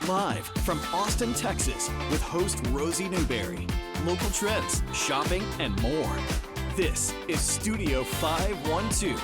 Live from Austin, Texas, with host Rosie Newberry. Local trends, shopping, and more. This is Studio 512.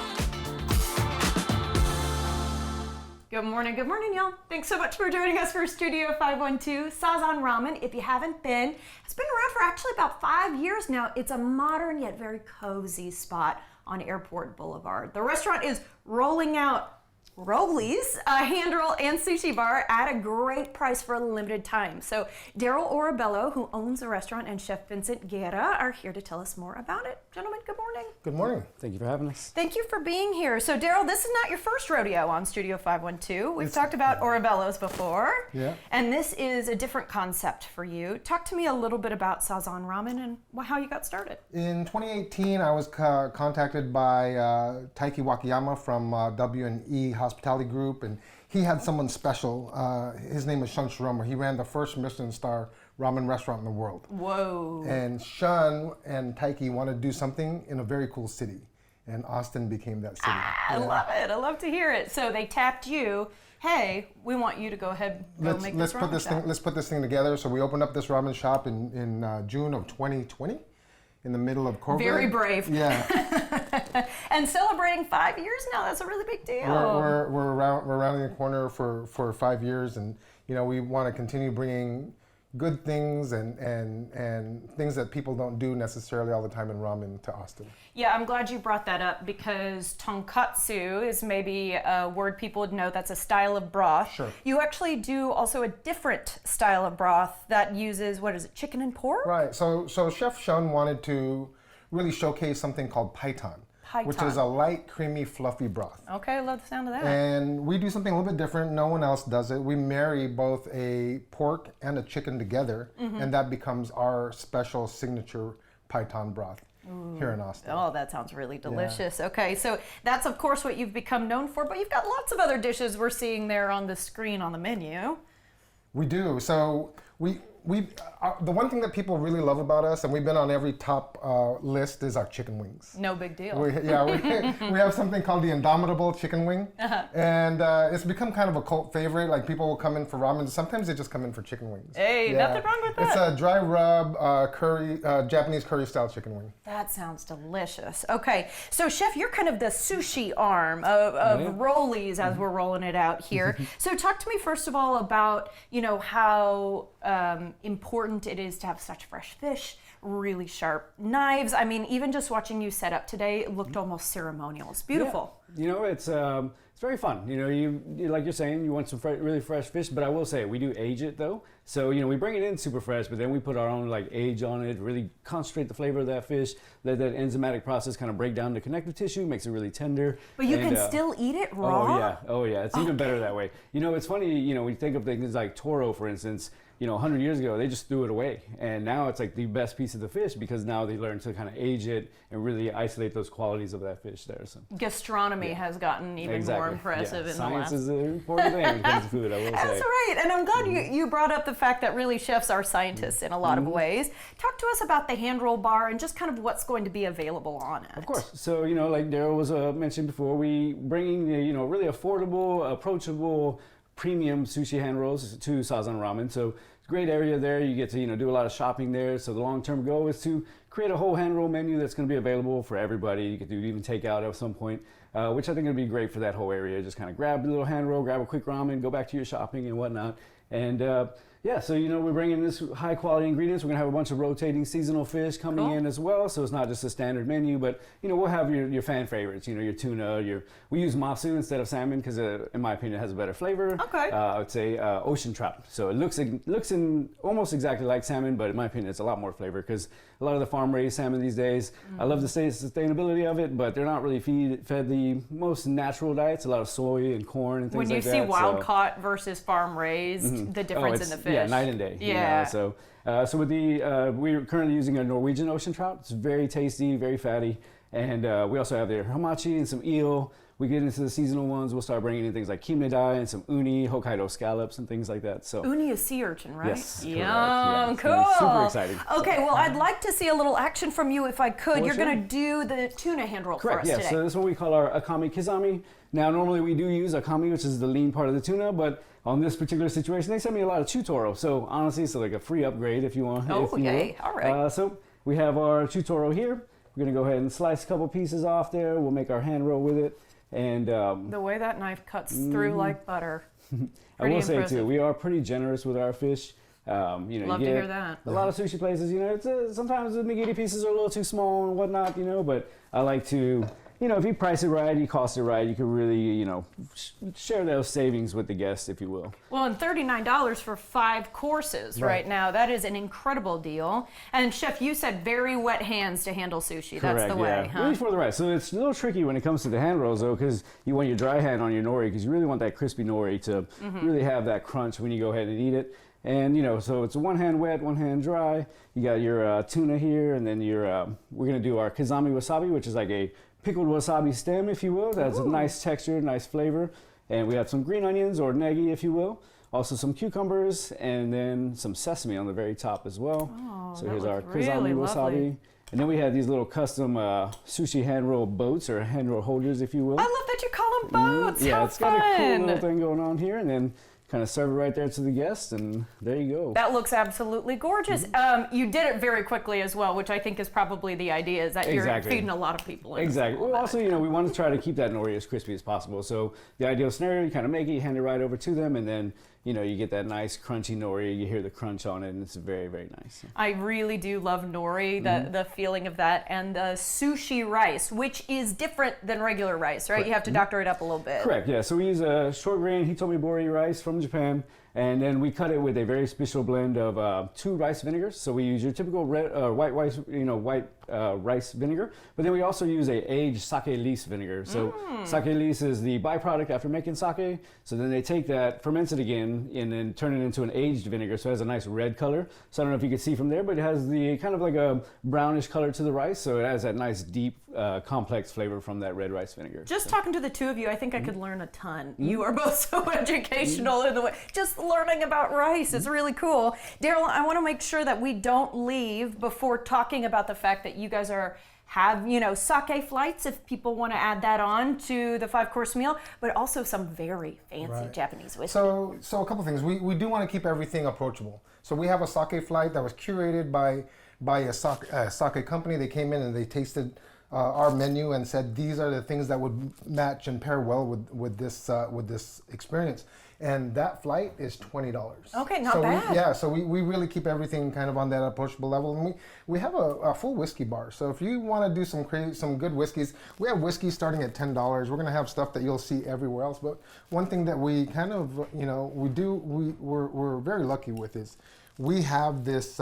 Good morning, y'all. Thanks so much for joining us for Studio 512. Sazan Ramen, if you haven't been, it's been around for actually about 5 years now. It's a modern yet very cozy spot on Airport Boulevard. The restaurant is rolling out Rollies, a hand-roll and sushi bar at a great price for a limited time. So Daryl Orabello, who owns the restaurant, and Chef Vincent Guerra are here to tell us more about it. Gentlemen, good morning. Good morning. Thank you for having us. Thank you for being here. So Daryl, this is not your first rodeo on Studio 512. We've talked about Orabello's before. Yeah. And this is a different concept for you. Talk to me a little bit about Sazan Ramen and how you got started. In 2018, I was contacted by Taiki Wakayama from W&E Hospitality Group, and he had someone special. His name is Shun Shiroma. He ran the first Michelin star ramen restaurant in the world. Whoa. And Shun and Taiki wanted to do something in a very cool city, and Austin became that city. I love it. I love to hear it. So they tapped you. Hey, we want you to go ahead and make this ramen shop. Let's put this thing together. So we opened up this ramen shop in June of 2020. In the middle of COVID. Very brave. Yeah. And celebrating 5 years now, that's a really big deal. We're rounding the corner for 5 years, and we want to continue bringing good things and things that people don't do necessarily all the time in ramen to Austin. Yeah, I'm glad you brought that up because tonkatsu is maybe a word people would know. That's a style of broth. Sure. You actually do also a different style of broth that uses, what is it, chicken and pork? Right. So Chef Shun wanted to really showcase something called paitan, which is a light, creamy, fluffy broth. Okay, I love the sound of that. And we do something a little bit different. No one else does it. We marry both a pork and a chicken together, and that becomes our special signature paitan broth here in Austin. Oh, that sounds really delicious. Yeah. Okay, so that's of course what you've become known for, but you've got lots of other dishes we're seeing there on the screen on the menu. We do. So we the one thing that people really love about us, and we've been on every top list, is our chicken wings. No big deal. We have something called the Indomitable chicken wing, and it's become kind of a cult favorite. Like, people will come in for ramen. Sometimes they just come in for chicken wings. Hey, nothing wrong with that. It's a dry rub curry, Japanese curry style chicken wing. That sounds delicious. Okay, so Chef, you're kind of the sushi arm of Rollies as we're rolling it out here. So talk to me first of all about how important it is to have such fresh fish, really sharp knives. I mean, even just watching you set up today, it looked almost ceremonial. It's beautiful. Yeah. It's very fun. You like you're saying, you want some really fresh fish, but I will say we do age it though. So we bring it in super fresh, but then we put our own age on it, really concentrate the flavor of that fish. Let that enzymatic process kind of break down the connective tissue, makes it really tender. But you can still eat it raw? Oh yeah, it's even better that way. It's funny, when you think of things like toro, for instance, 100 years ago, they just threw it away. And now it's like the best piece of the fish because now they learn to kind of age it and really isolate those qualities of that fish there. So gastronomy has gotten even more impressive in the last. Science is an important thing when it comes to food, I will say. That's right. And I'm glad you brought up the fact that really chefs are scientists in a lot of ways. Talk to us about the hand roll bar and just kind of what's going to be available on it. Of course. So, like Daryl was mentioned before, we bringing, really affordable, approachable, premium sushi hand rolls to Sazan Ramen. So it's a great area there. You get to do a lot of shopping there. So the long-term goal is to create a whole hand roll menu that's going to be available for everybody. You could do even takeout at some point, which I think would be great for that whole area. Just kind of grab a little hand roll, grab a quick ramen, go back to your shopping and whatnot. And so we're bringing this high quality ingredients. We're gonna have a bunch of rotating seasonal fish coming in as well. So it's not just a standard menu, but we'll have your fan favorites. Your tuna. We use masu instead of salmon because, in my opinion, it has a better flavor. Okay. I would say ocean trout. So it looks in almost exactly like salmon, but in my opinion, it's a lot more flavor because a lot of the farm raised salmon these days. I love the sustainability of it, but they're not really fed the most natural diets. A lot of soy and corn and things like that. When you see wild caught versus farm raised, the difference in the fish. Yeah, night and day. Yeah. So with we're currently using a Norwegian ocean trout. It's very tasty, very fatty, and we also have the hamachi and some eel. We get into the seasonal ones. We'll start bringing in things like kimedai and some uni, Hokkaido scallops, and things like that. So uni is sea urchin, right? Yes. Yum, yeah, cool. Super exciting. Okay, well, I'd like to see a little action from you if I could. You're sure. going to do the tuna hand roll Correct. for us today. So this is what we call our akami kizami. Now, normally we do use akami, which is the lean part of the tuna, but on this particular situation, they sent me a lot of chutoro. So honestly, it's like a free upgrade if you want. Oh, if you yay. will. All right. So we have our chutoro here. We're going to go ahead and slice a couple pieces off there. We'll make our hand roll with it. And the way that knife cuts through like butter. I will say impressive. too, we are pretty generous with our fish. You know, Love you to get hear that. a lot of sushi places, you know, it's sometimes the nigiri pieces are a little too small and whatnot, you know, but I like to, you know, if you price it right, you cost it right, you can really, you know, share those savings with the guests, if you will. Well, and $39 for 5 courses right now. That is an incredible deal. And Chef, you said very wet hands to handle sushi. Correct, That's the way, yeah. huh? Really for the right. So it's a little tricky when it comes to the hand rolls, though, because you want your dry hand on your nori, because you really want that crispy nori to really have that crunch when you go ahead and eat it. And, you know, so it's one hand wet, one hand dry. You got your tuna here, and then your, we're going to do our kizami wasabi, which is like a pickled wasabi stem, if you will. That's a nice texture, nice flavor. And we have some green onions, or negi, if you will. Also some cucumbers, and then some sesame on the very top as well. Oh, so that here's our looks really kizami wasabi. lovely. And then we have these little custom sushi hand roll boats, or hand roll holders, if you will. I love that you call them boats. Yeah, How it's fun. got a cool little thing going on here, and then kind of serve it right there to the guests, and there you go. That looks absolutely gorgeous. You did it very quickly as well, which I think is probably the idea, is that you're Exactly. feeding a lot of people. in Exactly. small Well, also, amount you of know, we time. want to try to keep that nori as crispy as possible. So the ideal scenario, you kind of make it, you hand it right over to them, and then, you know, you get that nice crunchy nori. You hear the crunch on it, and it's very, very nice. I really do love nori, the feeling of that, and the sushi rice, which is different than regular rice, right? You have to doctor it up a little bit. Correct, yeah. So we use a short grain hitomibori rice from Japan, and then we cut it with a very special blend of 2 rice vinegars. So we use your typical white rice, rice vinegar, but then we also use a aged sake lees vinegar. So sake lees is the byproduct after making sake. So then they take that, ferment it again, and then turn it into an aged vinegar. So it has a nice red color. So I don't know if you can see from there, but it has the kind of like a brownish color to the rice. So it has that nice deep, complex flavor from that red rice vinegar. Just talking to the two of you, I think I could learn a ton. You are both so educational in the way, just learning about rice is really cool. Daryl, I want to make sure that we don't leave before talking about the fact that you guys have, you know, sake flights if people want to add that on to the 5-course meal, but also some very fancy Japanese whiskey. So a couple things. We do want to keep everything approachable. So we have a sake flight that was curated by a sake company. They came in and they tasted our menu and said these are the things that would match and pair well with this experience. And that flight is $20. Okay, not bad. So we really keep everything kind of on that approachable level. And we have a full whiskey bar. So if you want to do some good whiskeys, we have whiskey starting at $10. We're going to have stuff that you'll see everywhere else. But one thing that we kind of, you know, we're very lucky with is we have this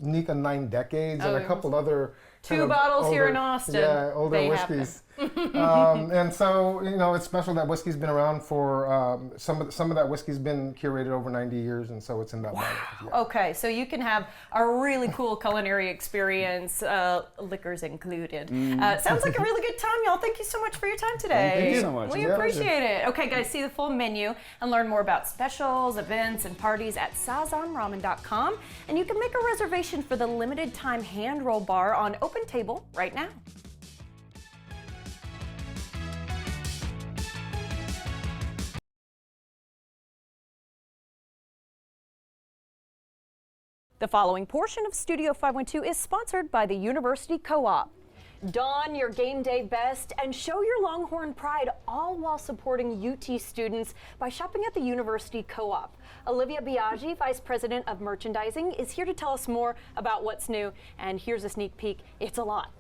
Nika 9 Decades and a couple other 2 bottles here in Austin. Yeah, older They whiskeys. And so, you know, it's special that whiskey's been around for, some of that whiskey's been curated over 90 years, and so it's in that bottle. Yeah. Okay, so you can have a really cool culinary experience, liquors included. Sounds like a really good time, y'all. Thank you so much for your time today. Thank you so much. We appreciate it. Okay, guys, see the full menu and learn more about specials, events, and parties at sazonramen.com. And you can make a reservation for the limited time hand roll bar on Open Table right now. The following portion of Studio 512 is sponsored by the University Co-op. Don your game day best and show your Longhorn pride, all while supporting UT students by shopping at the University Co-op. Olivia Biaggi, Vice President of Merchandising, is here to tell us more about what's new, and here's a sneak peek. It's a lot.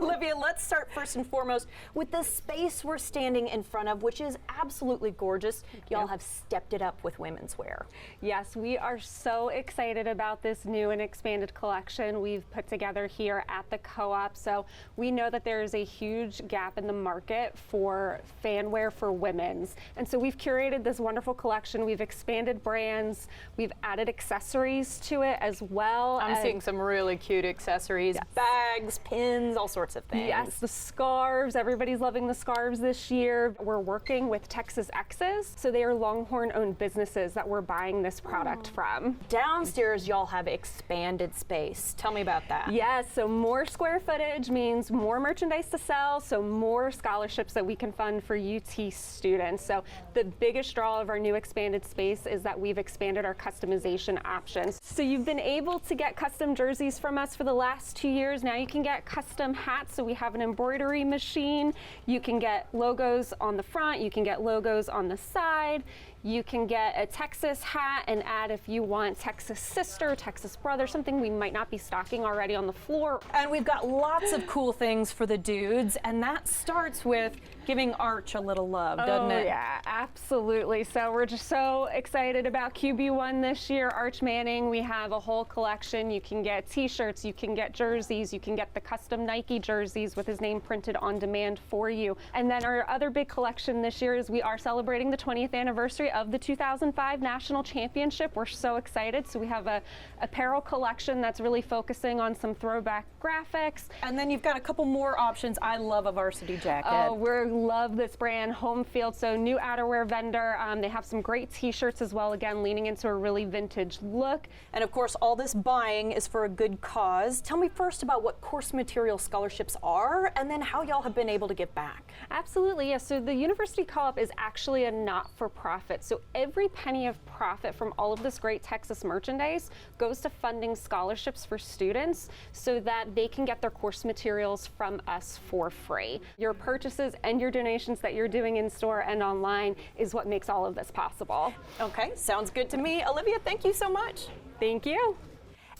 Olivia, let's start first and foremost with the space we're standing in front of, which is absolutely gorgeous. Y'all have stepped it up with women's wear. Yes, we are so excited about this new and expanded collection we've put together here at the Co-op. So we know that there is a huge gap in the market for fan wear for women's. And so we've curated this wonderful collection. We've expanded expanded brands. We've added accessories to it as well. I'm seeing some really cute accessories, bags, pins, all sorts of things. Yes, the scarves. Everybody's loving the scarves this year. We're working with Texas X's, so they are Longhorn-owned businesses that we're buying this product from. Downstairs, y'all have expanded space. Tell me about that. Yes, so more square footage means more merchandise to sell, so more scholarships that we can fund for UT students. So the biggest draw of our new expanded space is that we've expanded our customization options. So you've been able to get custom jerseys from us for the last 2 years. Now you can get custom hats. So we have an embroidery machine. You can get logos on the front. You can get logos on the side. You can get a Texas hat and add, if you want, Texas sister, Texas brother, something we might not be stocking already on the floor. And we've got lots of cool things for the dudes, and that starts with giving Arch a little love, doesn't it? Yeah, absolutely. So we're just so excited about QB1 this year. Arch Manning, we have a whole collection. You can get t-shirts, you can get jerseys, you can get the custom Nike jerseys with his name printed on demand for you. And then our other big collection this year is we are celebrating the 20th anniversary of the 2005 National Championship. We're so excited. So we have a apparel collection that's really focusing on some throwback graphics. And then you've got a couple more options. I love a varsity jacket. Oh, we love this brand, Home Field. So new outerwear vendor. They have some great t-shirts as well, again, leaning into a really vintage look. And of course, all this buying is for a good cause. Tell me first about what course material scholarships are, and then how y'all have been able to give back. Absolutely, yes. So the University Co-op is actually a not-for-profit. So every penny of profit from all of this great Texas merchandise goes to funding scholarships for students so that they can get their course materials from us for free. Your purchases and your donations that you're doing in store and online is what makes all of this possible. Okay, sounds good to me. Olivia, thank you so much. Thank you.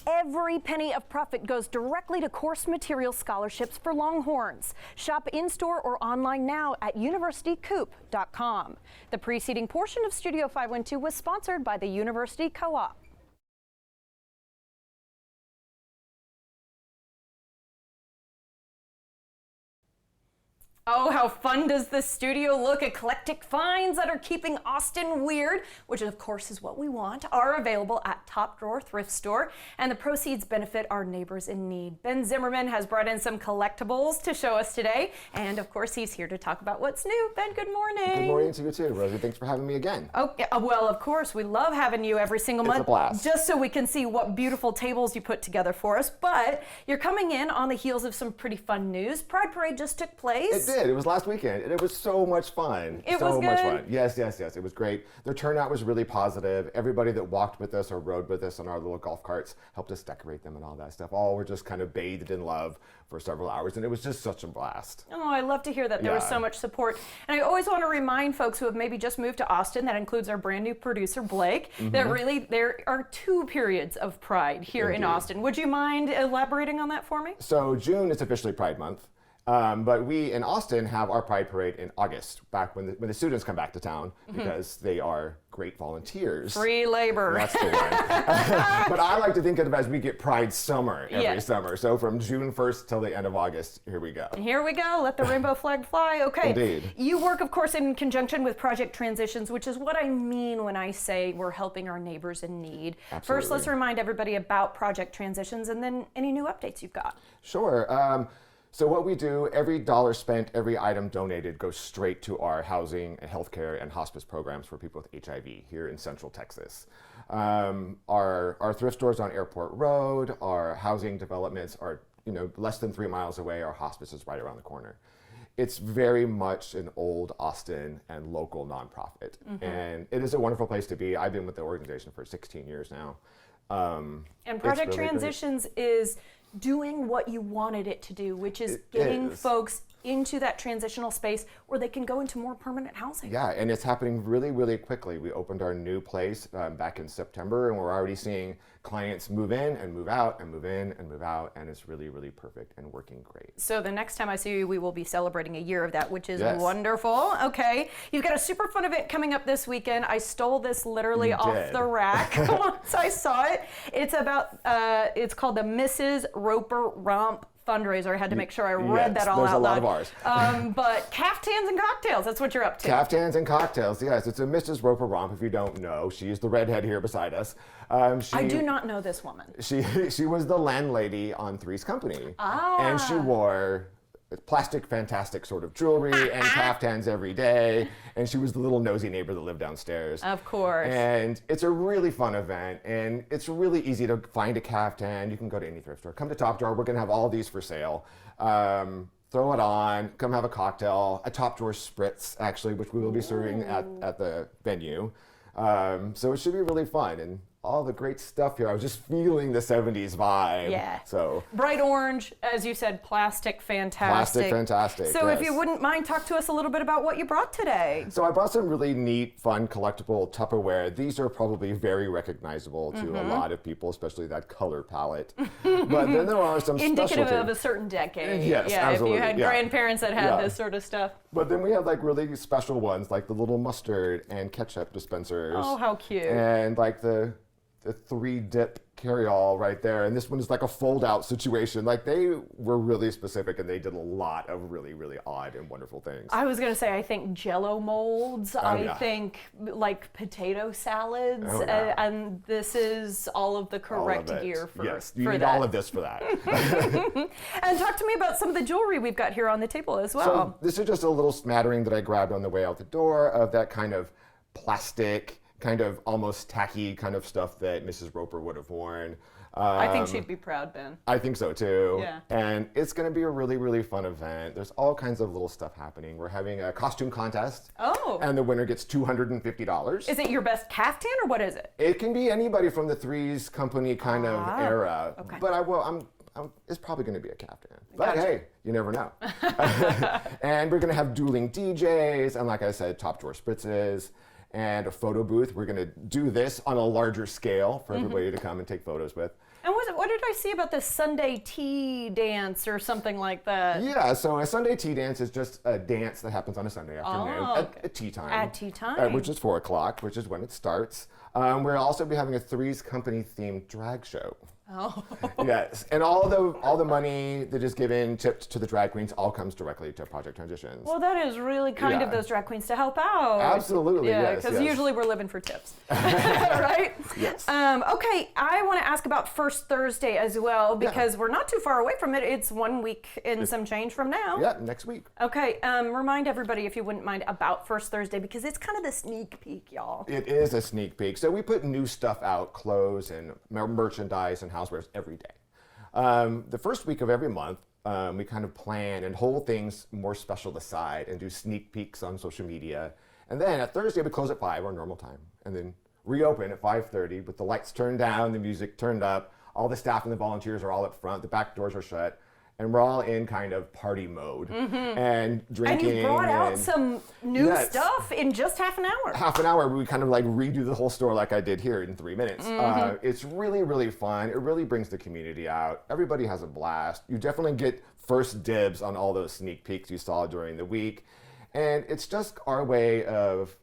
Every penny of profit goes directly to course material scholarships for Longhorns. Shop in-store or online now at universitycoop.com. The preceding portion of Studio 512 was sponsored by the University Co-op. Oh, how fun does this studio look? Eclectic finds that are keeping Austin weird, which of course is what we want, are available at Top Drawer Thrift Store, and the proceeds benefit our neighbors in need. Ben Zimmerman has brought in some collectibles to show us today, and of course he's here to talk about what's new. Ben, good morning. Good morning to you too, Rosie. Thanks for having me again. Oh, yeah, well, of course, we love having you every single month. It's a blast. Just so we can see what beautiful tables you put together for us, but you're coming in on the heels of some pretty fun news. Pride Parade just took place. It did. It was last weekend, and it was so much fun. It so was much good? fun. Yes. It was great. The turnout was really positive. Everybody that walked with us or rode with us on our little golf carts helped us decorate them and all that stuff. All were just kind of bathed in love for several hours, and it was just such a blast. Oh, I love to hear that there was so much support. And I always want to remind folks who have maybe just moved to Austin, that includes our brand new producer, Blake, that really there are 2 periods of Pride here in Austin. Would you mind elaborating on that for me? So June is officially Pride Month. But we in Austin have our Pride Parade in August, back when the students come back to town, because they are great volunteers. Free labor. That's the one. But I like to think of it as we get Pride Summer every summer. So from June 1st till the end of August, here we go. And here we go. Let the rainbow flag fly. Okay. Indeed. You work, of course, in conjunction with Project Transitions, which is what I mean when I say we're helping our neighbors in need. Absolutely. First, let's remind everybody about Project Transitions and then any new updates you've got. Sure. So what we do, every dollar spent, every item donated goes straight to our housing and healthcare and hospice programs for people with HIV here in Central Texas. Our thrift stores on Airport Road, our housing developments are less than 3 miles away. Our hospice is right around the corner. It's very much an old Austin and local nonprofit, and it is a wonderful place to be. I've been with the organization for 16 years now. And Project really Transitions is doing what you wanted it to do, which is getting folks into that transitional space where they can go into more permanent housing. Yeah, and it's happening really, really quickly. We opened our new place back in September, and we're already seeing clients move in and move out and move in and move out, and it's really, really perfect and working great. So the next time I see you, we will be celebrating a year of that, which is wonderful. Okay, you've got a super fun event coming up this weekend. I stole this literally off the rack once I saw it. It's about, it's called the Mrs. Roper Romp fundraiser. I had to make sure I read Yes, that all there's out a lot loud. of ours. But caftans and cocktails, that's what you're up to. Caftans and cocktails, yes. It's a Mrs. Roper romp, if you don't know. She's the redhead here beside us. I do not know this woman. She was the landlady on Three's Company. Ah. And she wore plastic fantastic sort of jewelry and caftans every day. And she was the little nosy neighbor that lived downstairs. Of course. And it's a really fun event. And it's really easy to find a caftan. You can go to any thrift store. Come to Top Drawer. We're going to have all these for sale. Throw it on. Come have a cocktail. A Top Drawer Spritz, actually, which we will be serving at the venue. So it should be really fun. And all the great stuff here. I was just feeling the 70s vibe. Yeah. So bright orange, as you said, plastic fantastic. Plastic fantastic. So yes. if you wouldn't mind, talk to us a little bit about what you brought today. So I brought some really neat, fun, collectible Tupperware. These are probably very recognizable to a lot of people, especially that color palette. But then there are some Indicative specialty. of a certain decade. Yes, yeah, absolutely. if you had grandparents that had this sort of stuff. But then we have like really special ones, like the little mustard and ketchup dispensers. Oh, how cute. And like the 3-dip carry-all right there. And this one is like a fold-out situation. Like they were really specific and they did a lot of really, really odd and wonderful things. I was going to say, I think Jell-O molds. I think like potato salads. And this is all of the correct gear for, yes, you for need that. all of this for that. And talk to me about some of the jewelry we've got here on the table as well. So this is just a little smattering that I grabbed on the way out the door of that kind of plastic, kind of almost tacky kind of stuff that Mrs. Roper would have worn. I think she'd be proud, Ben. I think so too. Yeah. And it's going to be a really, really fun event. There's all kinds of little stuff happening. We're having a costume contest. Oh. And the winner gets $250. Is it your best caftan or what is it? It can be anybody from the Three's Company kind of era. Okay. But it's probably going to be a caftan. But Gotcha. hey, you never know. And we're going to have dueling DJs and, like I said, Top Drawer Spritzes and a photo booth. We're going to do this on a larger scale for everybody to come and take photos with. And what did I see about this Sunday tea dance or something like that? Yeah, so a Sunday tea dance is just a dance that happens on a Sunday afternoon at tea time. At tea time. Which is 4 o'clock, which is when it starts. We'll also be having a Three's Company themed drag show. Oh. Yes, and all the money that is given, tipped to the drag queens, all comes directly to Project Transitions. Well, that is really kind of those drag queens to help out. Absolutely, yeah, yes. because usually we're living for tips, right? Yes. Okay, I want to ask about First Thursday as well because we're not too far away from it. It's 1 week and some change from now. Yeah, next week. Okay, remind everybody, if you wouldn't mind, about First Thursday because it's kind of the sneak peek, y'all. It is a sneak peek. So we put new stuff out, clothes and merchandise and housewares every day. The first week of every month, we kind of plan and hold things more special aside and do sneak peeks on social media. And then at Thursday, we close at 5, our normal time, and then reopen at 5:30 with the lights turned down, the music turned up, all the staff and the volunteers are all up front, the back doors are shut, and we're all in kind of party mode and drinking. And you brought out some new stuff in just half an hour. Half an hour, we kind of like redo the whole store like I did here in 3 minutes. It's really, really fun. It really brings the community out. Everybody has a blast. You definitely get first dibs on all those sneak peeks you saw during the week. And it's just our way of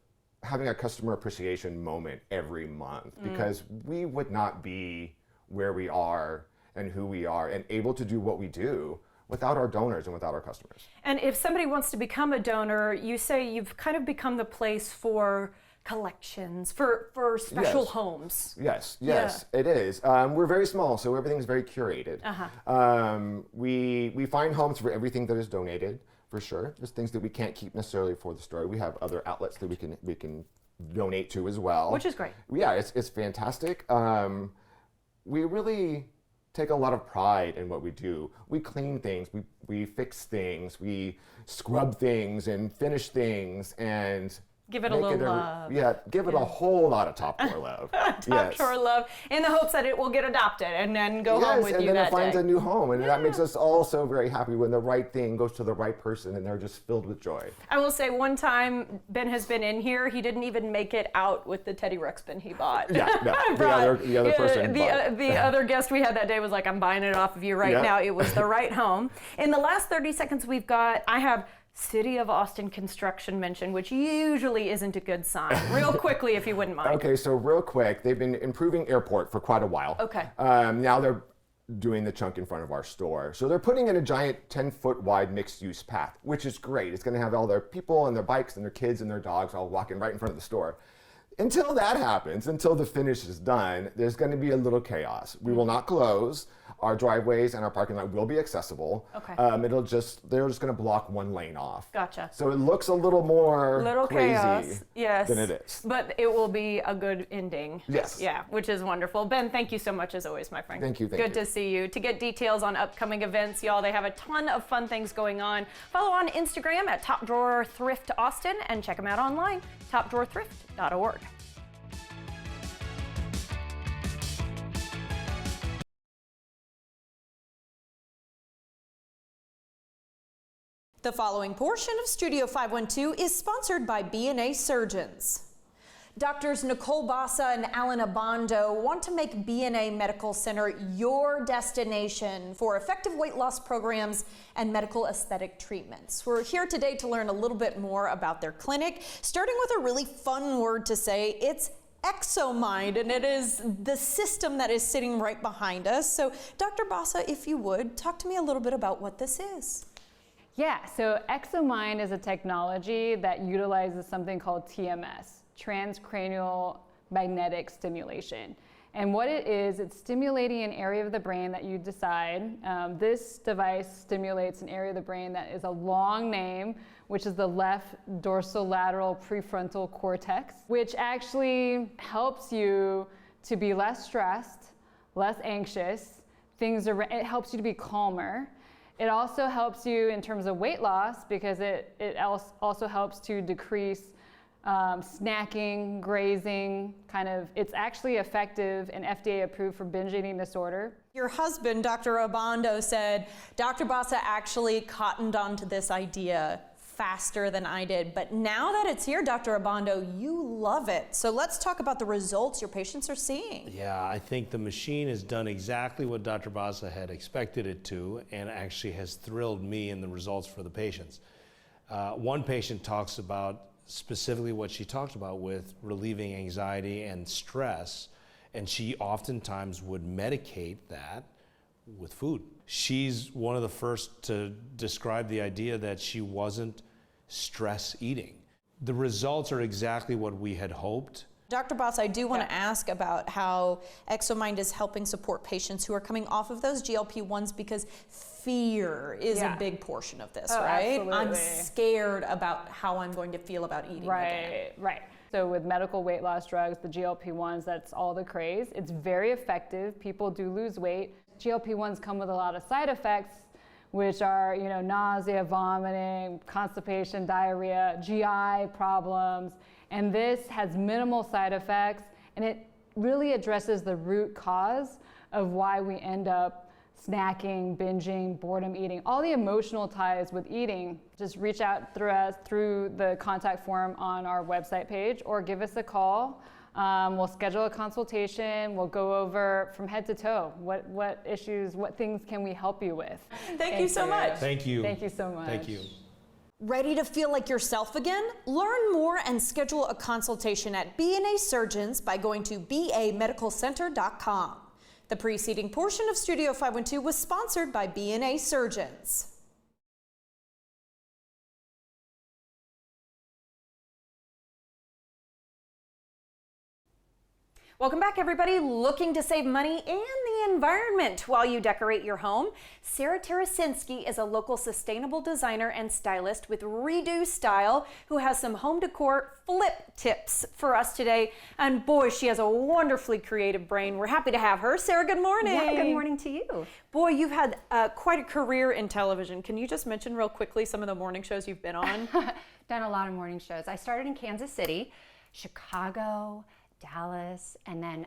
having a customer appreciation moment every month because we would not be where we are and who we are and able to do what we do without our donors and without our customers. And if somebody wants to become a donor, you say you've kind of become the place for collections, for special homes. Yes, it is. We're very small, so everything's very curated. We find homes for everything that is donated, for sure. There's things that we can't keep necessarily for the store. We have other outlets that we can donate to as well. Which is great. Yeah, it's fantastic. We really take a lot of pride in what we do. We clean things, we fix things, we scrub things and finish things and give it a little love. Yeah, give it a whole lot of Top Drawer love. Top Drawer love, in the hopes that it will get adopted and then go home with you that day. and then it finds a new home, and that makes us all so very happy when the right thing goes to the right person and they're just filled with joy. I will say one time Ben has been in here, he didn't even make it out with the Teddy Ruxpin he bought. Yeah, no, the other person bought. The other guest we had that day was like, I'm buying it off of you right now. It was the right home. In the last 30 seconds I have City of Austin construction mentioned, which usually isn't a good sign. Real quickly, if you wouldn't mind. Okay, so real quick, they've been improving airport for quite a while. Okay. Now they're doing the chunk in front of our store. So they're putting in a giant 10-foot wide mixed-use path, which is great. It's going to have all their people and their bikes and their kids and their dogs all walking right in front of the store. Until that happens, until the finish is done, there's going to be a little chaos. We will not close. Our driveways and our parking lot will be accessible. Okay. They're just going to block one lane off. Gotcha. So it looks a little more crazy chaos, yes, than it is. But it will be a good ending. Yes. Yeah, which is wonderful. Ben, thank you so much as always, my friend. Thank you. Good to see you. To get details on upcoming events, y'all, they have a ton of fun things going on. Follow on Instagram at Top Drawer Thrift Austin and check them out online, topdrawerthrift.org. The following portion of Studio 512 is sponsored by B&A Surgeons. Doctors Nicole Bassa and Alan Abando want to make B&A Medical Center your destination for effective weight loss programs and medical aesthetic treatments. We're here today to learn a little bit more about their clinic, starting with a really fun word to say. It's KXAN, and it is the system that is sitting right behind us. So Dr. Bassa, if you would, talk to me a little bit about what this is. Yeah, so KXAN is a technology that utilizes something called TMS, transcranial magnetic stimulation. And what it is, it's stimulating an area of the brain that you decide. This device stimulates an area of the brain that is a long name, which is the left dorsolateral prefrontal cortex, which actually helps you to be less stressed, less anxious. It helps you to be calmer. It also helps you in terms of weight loss because it also helps to decrease snacking, grazing, it's actually effective and FDA approved for binge eating disorder. Your husband, Dr. Abando, said, Dr. Bassa actually cottoned onto this idea faster than I did. But now that it's here, Dr. Abando, you love it. So let's talk about the results your patients are seeing. Yeah, I think the machine has done exactly what Dr. Bassa had expected it to, and actually has thrilled me in the results for the patients. One patient talks about specifically what she talked about with relieving anxiety and stress, and she oftentimes would medicate that with food. She's one of the first to describe the idea that she wasn't stress eating. The results are exactly what we had hoped. Dr. Bassa, I do want to ask about how KXAN is helping support patients who are coming off of those GLP-1s, because fear is a big portion of this, right? Absolutely. I'm scared about how I'm going to feel about eating again. Right. So with medical weight loss drugs, the GLP-1s, that's all the craze. It's very effective. People do lose weight. GLP-1s come with a lot of side effects, which are, nausea, vomiting, constipation, diarrhea, GI problems. And this has minimal side effects, and it really addresses the root cause of why we end up snacking, binging, boredom eating, all the emotional ties with eating. Just reach out through the contact form on our website page, or give us a call. We'll schedule a consultation. We'll go over from head to toe. What issues, what things can we help you with? Thank you so much. Thank you. Thank you so much. Thank you. Ready to feel like yourself again? Learn more and schedule a consultation at B&A Surgeons by going to bamedicalcenter.com. The preceding portion of Studio 512 was sponsored by B&A Surgeons. Welcome back, everybody. Looking to save money and the environment while you decorate your home? Sarah Tarasinski is a local sustainable designer and stylist with Redo Style, who has some home decor flip tips for us today. And boy, she has a wonderfully creative brain. We're happy to have her. Sarah, good morning. Yeah, good morning to you. Boy, you've had quite a career in television. Can you just mention real quickly some of the morning shows you've been on? Done a lot of morning shows. I started in Kansas City, Chicago, Dallas, and then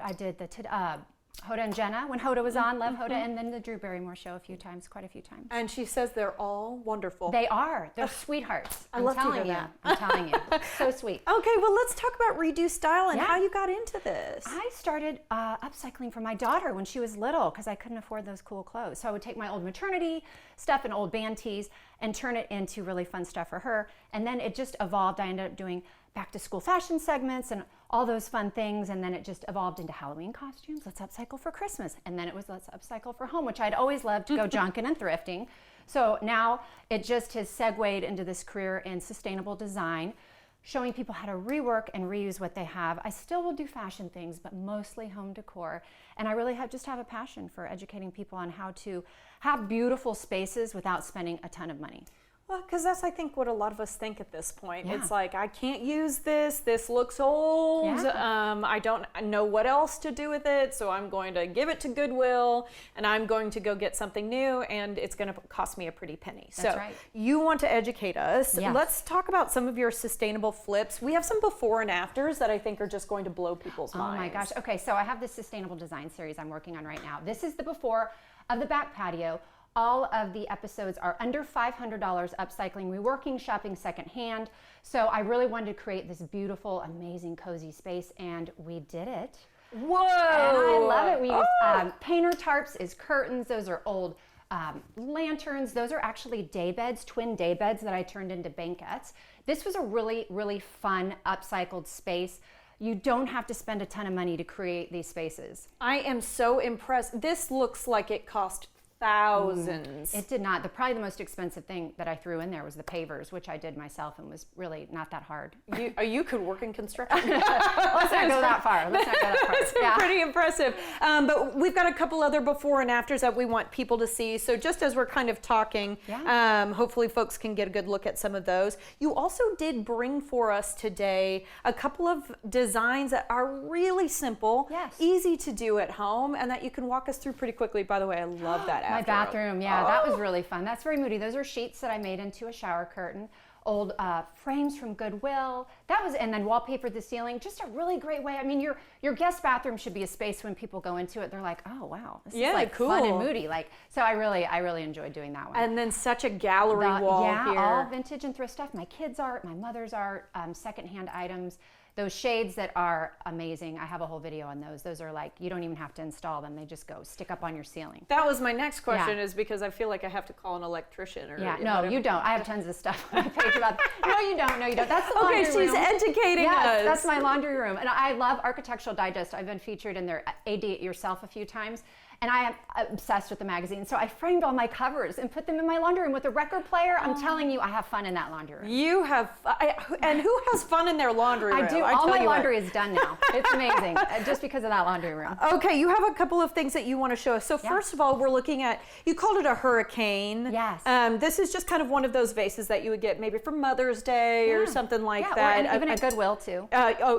I did the Hoda and Jenna when Hoda was on, love Hoda, and then the Drew Barrymore show quite a few times. And she says they're all wonderful. They are. They're sweethearts. I love to hear you. that. I'm telling you. So sweet. Okay, well, let's talk about Redo Style and how you got into this. I started upcycling for my daughter when she was little because I couldn't afford those cool clothes. So I would take my old maternity stuff and old band tees and turn it into really fun stuff for her. And then it just evolved. I ended up doing back to school fashion segments and all those fun things, and then it just evolved into Halloween costumes. Let's upcycle for Christmas. And then it was let's upcycle for home, which I'd always loved to go junking and thrifting. So now it just has segued into this career in sustainable design, showing people how to rework and reuse what they have. I still will do fashion things, but mostly home decor. And I really just have a passion for educating people on how to have beautiful spaces without spending a ton of money. Well, because that's, I think, what a lot of us think at this point. Yeah. It's like, I can't use this. This looks old. Yeah. I don't know what else to do with it, so I'm going to give it to Goodwill, and I'm going to go get something new, and it's going to cost me a pretty penny. That's so right. you want to educate us. Yes. Let's talk about some of your sustainable flips. We have some before and afters that I think are just going to blow people's minds. Oh my gosh. Okay, so I have this sustainable design series I'm working on right now. This is the before of the back patio. All of the episodes are under $500, upcycling, reworking, shopping secondhand. So I really wanted to create this beautiful, amazing, cozy space, and we did it. Whoa! And I love it. We used painter tarps as curtains. Those are old lanterns. Those are actually day beds, twin day beds that I turned into banquettes. This was a really, really fun, upcycled space. You don't have to spend a ton of money to create these spaces. I am so impressed. This looks like it cost thousands. It did not. Probably the most expensive thing that I threw in there was the pavers, which I did myself and was really not that hard. You could work in construction. Let's not go that far. It's pretty impressive. But we've got a couple other before and afters that we want people to see. So just as we're kind of talking, hopefully folks can get a good look at some of those. You also did bring for us today a couple of designs that are really simple, easy to do at home, and that you can walk us through pretty quickly. By the way, I love that. My bathroom, that was really fun. That's very moody. Those are sheets that I made into a shower curtain. Old frames from Goodwill. And then wallpapered the ceiling. Just a really great way. I mean, your guest bathroom should be a space when people go into it, they're like, oh wow, this is like cool. fun and moody. So I really enjoyed doing that one. And then such a gallery wall here. All vintage and thrift stuff. My kids' art, my mother's art, secondhand items. Those shades that are amazing. I have a whole video on those. Those are like, you don't even have to install them. They just go stick up on your ceiling. That was my next question, is because I feel like I have to call an electrician. Or no, you don't. I have tons of stuff on my page about that. No, you don't. That's the laundry room. Okay, she's educating us. That's my laundry room. And I love Architectural Digest. I've been featured in their AD It Yourself a few times. And I am obsessed with the magazine. So I framed all my covers and put them in my laundry room with a record player. I'm telling you, I have fun in that laundry room. You have, and who has fun in their laundry room? I do. All my laundry is done now. It's amazing, just because of that laundry room. Okay, you have a couple of things that you want to show us. So first of all, we're looking at, you called it a hurricane. Yes. This is just kind of one of those vases that you would get maybe for Mother's Day or something like that. Or even at Goodwill too.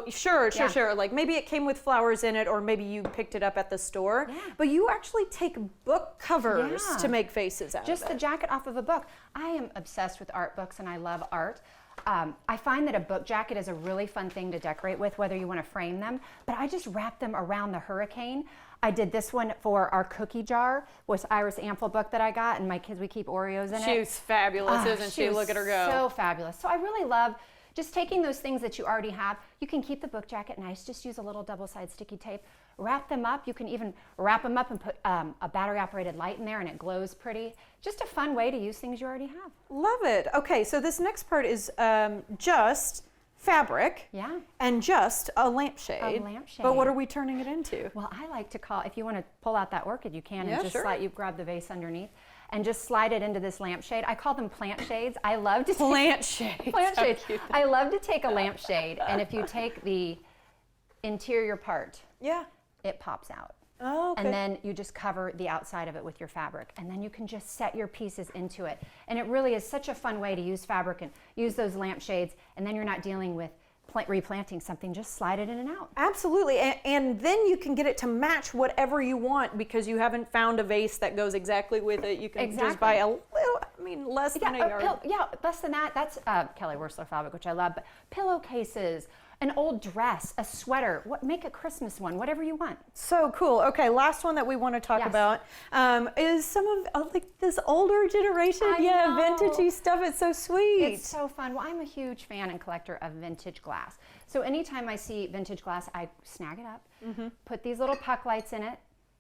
Sure. Like maybe it came with flowers in it, or maybe you picked it up at the store. Yeah. But you actually take book covers to make faces out of it. Just the jacket off of a book. I am obsessed with art books and I love art. I find that a book jacket is a really fun thing to decorate with, whether you want to frame them, but I just wrap them around the hurricane. I did this one for our cookie jar with Iris Ample book that I got, and my kids, we keep Oreos in it. She's fabulous, isn't she? Look at her go. So fabulous. So I really love just taking those things that you already have. You can keep the book jacket nice, just use a little double-sided sticky tape, wrap them up. You can even wrap them up and put a battery-operated light in there and it glows pretty. Just a fun way to use things you already have. Love it. Okay, so this next part is just fabric and just a lampshade. A lampshade. But what are we turning it into? Well, I like to call, if you want to pull out that orchid, you can, and just slide, you grab the vase underneath and just slide it into this lampshade. I call them plant shades. I love to plant shades. Plant shades. I love to take a lampshade, and if you take the interior part, it pops out. Oh, okay. And then you just cover the outside of it with your fabric, and then you can just set your pieces into it. And it really is such a fun way to use fabric and use those lampshades, and then you're not dealing with replanting something. Just slide it in and out. Absolutely. And then you can get it to match whatever you want, because you haven't found a vase that goes exactly with it. You can just buy a little, less than a yard. Less than that. That's Kelly Wearstler fabric, which I love. But pillowcases, an old dress, a sweater, make a Christmas one, whatever you want. So cool. Okay, last one that we want to talk about is some of like this older generation, vintagey stuff. It's so sweet. It's so fun. Well, I'm a huge fan and collector of vintage glass. So anytime I see vintage glass, I snag it up, put these little puck lights in it,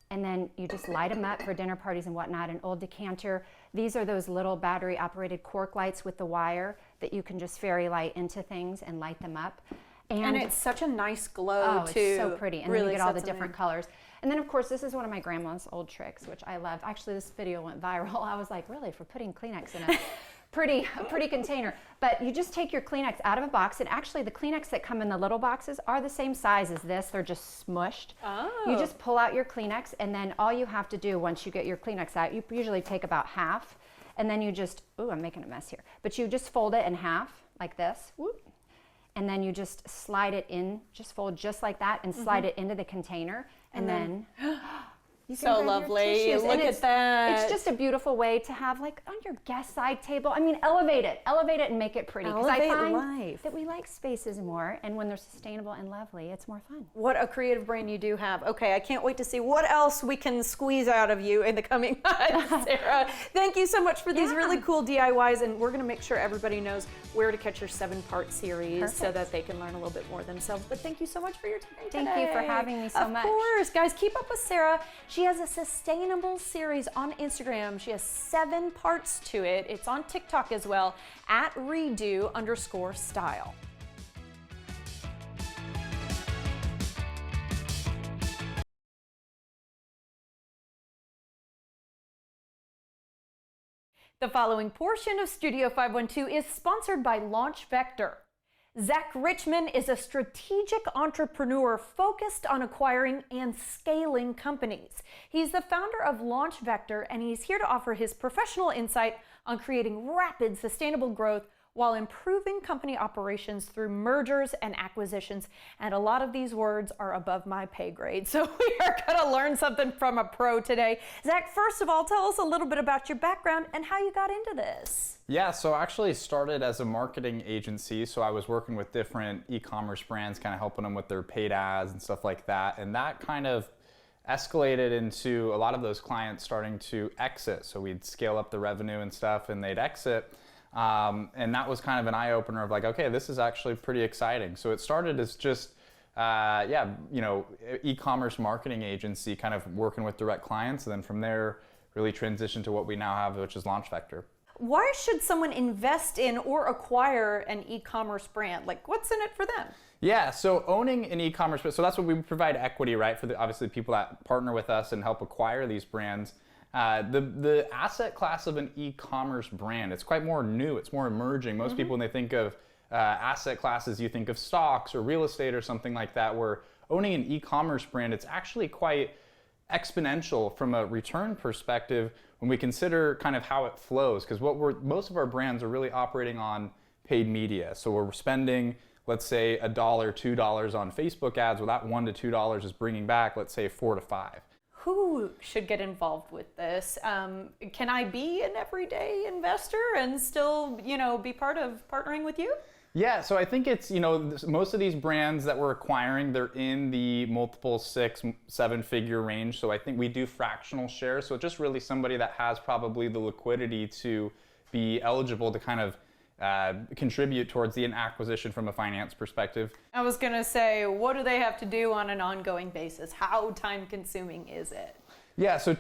and then you just light them up for dinner parties and whatnot. An old decanter. These are those little battery-operated cork lights with the wire that you can just fairy light into things and light them up. And it's such a nice glow, oh, too. it's so pretty. And really then you get all the sets 'em different in. colors. And then, of course, this is one of my grandma's old tricks, which I love. Actually, this video went viral. I was like, really, for putting Kleenex in a pretty container. But you just take your Kleenex out of a box, and actually the Kleenex that come in the little boxes are the same size as this. They're just smushed. Oh. You just pull out your Kleenex, and then all you have to do once you get your Kleenex out, you usually take about half, and then you just, ooh, I'm making a mess here. But you just fold it in half like this. Whoop. And then you just slide it in, just fold just like that and slide it into the container. And then you can So grab your lovely. tissues. Look And at that. It's just a beautiful way to have like on your guest side table. I mean, elevate it and make it pretty. Because I Elevate find life. that we like spaces more, and when they're sustainable and lovely, it's more fun. What a creative brain you do have. Okay, I can't wait to see what else we can squeeze out of you in the coming months, Sarah. Thank you so much for these really cool DIYs, and we're going to make sure everybody knows where to catch your 7-part series so that they can learn a little bit more themselves. But thank you so much for your time Thank today. you for having me so much. Of course. Guys, keep up with Sarah. She has a sustainable series on Instagram. She has 7 parts to it. It's on TikTok as well, at redo_style. The following portion of Studio 512 is sponsored by Launch Vector. Zach Richmond is a strategic entrepreneur focused on acquiring and scaling companies. He's the founder of Launch Vector, and he's here to offer his professional insight on creating rapid, sustainable growth while improving company operations through mergers and acquisitions. And a lot of these words are above my pay grade, so we are gonna learn something from a pro today. Zach, first of all, tell us a little bit about your background and how you got into this. Yeah, so I actually started as a marketing agency, so I was working with different e-commerce brands, kind of helping them with their paid ads and stuff like that, and that kind of escalated into a lot of those clients starting to exit. So we'd scale up the revenue and stuff, and they'd exit. And that was kind of an eye-opener of like, okay, this is actually pretty exciting. So it started as just, e-commerce marketing agency, kind of working with direct clients, and then from there, really transitioned to what we now have, which is Launch Vector. Why should someone invest in or acquire an e-commerce brand? Like, what's in it for them? Yeah, so owning an e-commerce, so that's what we provide equity, right, for obviously people that partner with us and help acquire these brands. The asset class of an e-commerce brand, it's quite more new, it's more emerging. Most people, when they think of asset classes, you think of stocks or real estate or something like that, where owning an e-commerce brand, it's actually quite exponential from a return perspective when we consider kind of how it flows, because most of our brands are really operating on paid media. So we're spending, let's say, $1, $2 on Facebook ads, well, that $1 to $2 is bringing back, let's say, 4 to 5. Who should get involved with this? Can I be an everyday investor and still, be part of partnering with you? Yeah, so I think it's, most of these brands that we're acquiring, they're in the multiple 6-7 figure range. So I think we do fractional shares. So it's just really somebody that has probably the liquidity to be eligible to kind of contribute towards the acquisition from a finance perspective. I was gonna say, what do they have to do on an ongoing basis? How time consuming is it? Yeah, so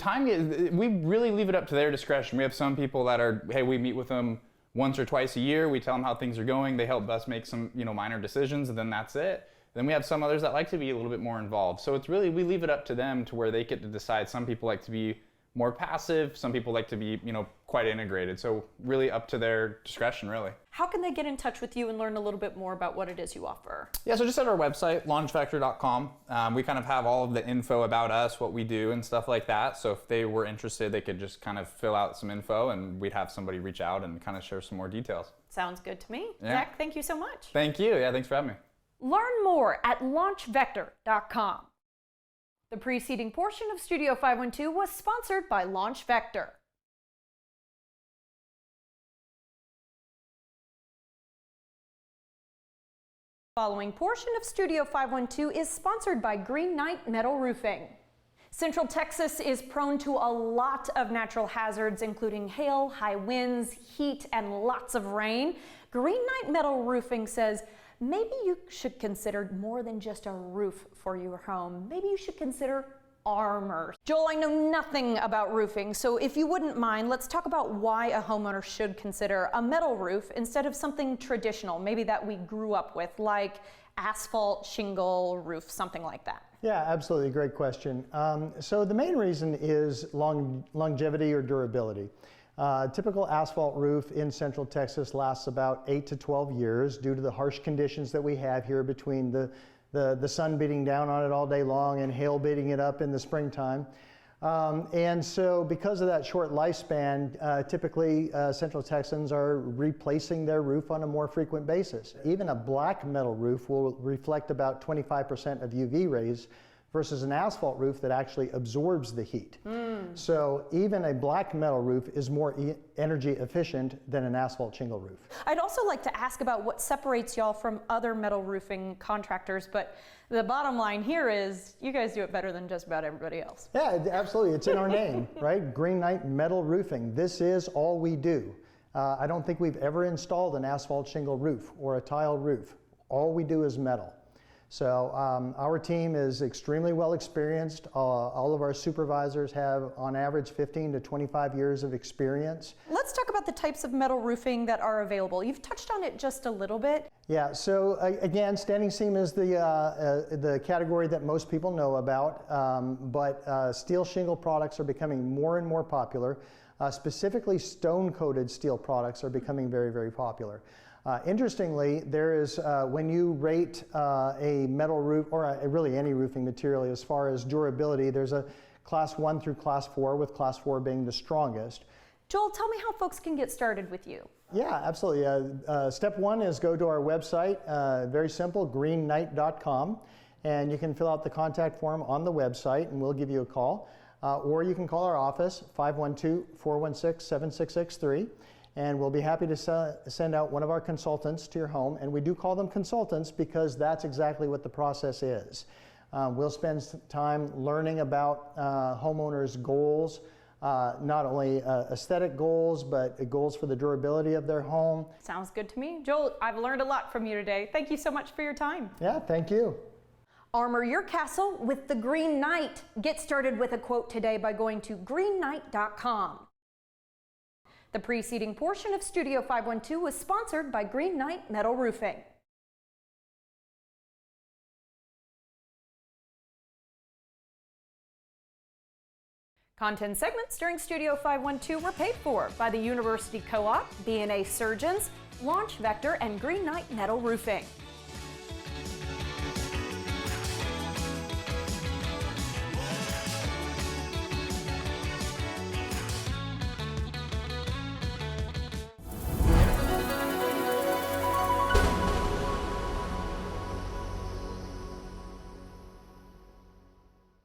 we really leave it up to their discretion. We have some people that are, hey, we meet with them once or twice a year. We tell them how things are going. They help us make some, minor decisions, and then that's it. Then we have some others that like to be a little bit more involved. So it's really, we leave it up to them to where they get to decide. Some people like to be more passive. Some people like to be, quite integrated. So really up to their discretion, really. How can they get in touch with you and learn a little bit more about what it is you offer? Yeah, so just at our website, launchvector.com. We kind of have all of the info about us, what we do, and stuff like that. So if they were interested, they could just kind of fill out some info, and we'd have somebody reach out and kind of share some more details. Sounds good to me. Yeah. Zach, thank you so much. Thank you. Yeah, thanks for having me. Learn more at launchvector.com. The preceding portion of Studio 512 was sponsored by Launch Vector. The following portion of Studio 512 is sponsored by Green Knight Metal Roofing. Central Texas is prone to a lot of natural hazards, including hail, high winds, heat, and lots of rain. Green Knight Metal Roofing says, maybe you should consider more than just a roof for your home. Maybe you should consider armor. Joel, I know nothing about roofing, so if you wouldn't mind, let's talk about why a homeowner should consider a metal roof instead of something traditional, maybe that we grew up with, like asphalt, shingle, roof, something like that? Yeah, absolutely, great question. So the main reason is longevity or durability. Typical asphalt roof in Central Texas lasts about 8 to 12 years due to the harsh conditions that we have here between the sun beating down on it all day long and hail beating it up in the springtime. And so because of that short lifespan, typically Central Texans are replacing their roof on a more frequent basis. Even a black metal roof will reflect about 25% of UV rays versus an asphalt roof that actually absorbs the heat. So even a black metal roof is more energy efficient than an asphalt shingle roof. I'd also like to ask about what separates y'all from other metal roofing contractors, but the bottom line here is you guys do it better than just about everybody else. Yeah, absolutely. It's in our name, right? Green Knight Metal Roofing. This is all we do. I don't think we've ever installed an asphalt shingle roof or a tile roof. All we do is metal. So our team is extremely well experienced. All of our supervisors have on average 15 to 25 years of experience. Let's talk about the types of metal roofing that are available. You've touched on it just a little bit. Yeah, so again, standing seam is the category that most people know about, but steel shingle products are becoming more and more popular. Specifically, stone-coated steel products are becoming very, very popular. Interestingly, there is, when you rate a metal roof, or really any roofing material as far as durability, there's a class 1 through class 4, with class 4 being the strongest. Joel, tell me how folks can get started with you. Yeah, absolutely. Step 1 is go to our website, very simple, greenknight.com, and you can fill out the contact form on the website and we'll give you a call. Or you can call our office, 512-416-7663. And we'll be happy to send out one of our consultants to your home. And we do call them consultants because that's exactly what the process is. We'll spend time learning about homeowners' goals, not only aesthetic goals, but goals for the durability of their home. Sounds good to me. Joel, I've learned a lot from you today. Thank you so much for your time. Yeah, thank you. Armor your castle with the Green Knight. Get started with a quote today by going to greenknight.com. The preceding portion of Studio 512 was sponsored by Green Knight Metal Roofing. Content segments during Studio 512 were paid for by the University Co-op, B&A Surgeons, Launch Vector, and Green Knight Metal Roofing.